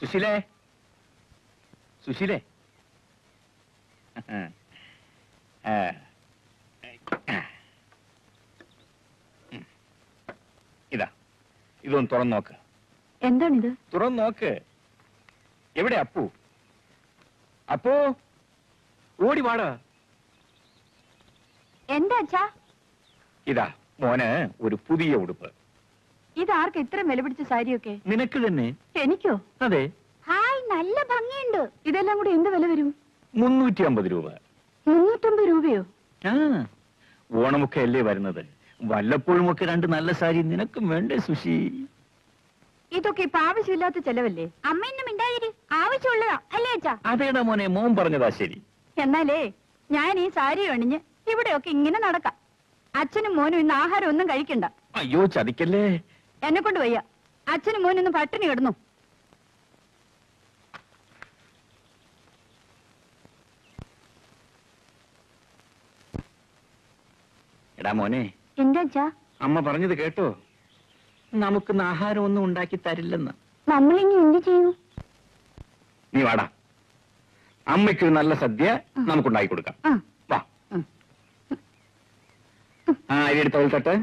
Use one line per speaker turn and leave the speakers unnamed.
സുശീലേ, സുശീലേ, ഇതാ, ഇതൊന്ന് തുറന്നു നോക്ക്.
എന്താണിത്?
തുറന്നു നോക്ക്. എവിടെ അപ്പു? അപ്പോ ഓടി വാടാ.
എന്താ അച്ഛാ?
ഇതാ മോന് ഒരു പുതിയ ഉടുപ്പ്.
ഇതാർക്ക് ഇത്ര വില പിടിച്ച സാരിയൊക്കെ?
നിനക്ക് തന്നെ.
എനിക്കോ?
അതെ.
ഹായ്, നല്ല ഭംഗിയുണ്ട്. ഇതെല്ലാം കൂടി എന്ത് വില വരും?
350 രൂപ.
350 രൂപയോ?
ആ, ഓണമൊക്കെ അല്ലേ വരുന്നത്. വല്ലപ്പോഴുമൊക്കെ രണ്ട് നല്ല സാരി നിനക്കും വേണ്ടേ സുശി?
ഇതൊക്കെ ഇപ്പൊ ആവശ്യമില്ലാത്ത ചെലവല്ലേ? അമ്മയൊന്നും മിണ്ടാതിരി. ആവശ്യമുള്ളതാ അല്ലേ അച്ഛാ?
അതേടാ മോനെ, മോൻ പറഞ്ഞതാ ശരി.
എന്നാലേ ഞാൻ ഈ സാരി അണിഞ്ഞ് ഇവിടെയൊക്കെ ഇങ്ങനെ നടക്കാം. അച്ഛനും മോനും ഇന്ന് ആഹാരം ഒന്നും കഴിക്കണ്ട.
അയ്യോ, ചതിക്കല്ലേ.
എന്നെ കൊണ്ട് വയ്യ. അച്ഛനും മോനും ഒന്ന് പട്ടിണി കിടന്നു.
എടാ മോനെ.
എന്താ അച്ഛാ?
അമ്മ പറഞ്ഞത് കേട്ടോ? നമുക്കിന്ന് ആഹാരം ഒന്നും ഉണ്ടാക്കി തരില്ലെന്ന്.
നമ്മളിനി എന്ത് ചെയ്യൂ?
നീ വാടാ, അമ്മയ്ക്കൊരു നല്ല സദ്യ നമുക്കുണ്ടാക്കി കൊടുക്കാം. വാ. ആ, അരി എടുത്തോൾ തട്ട്.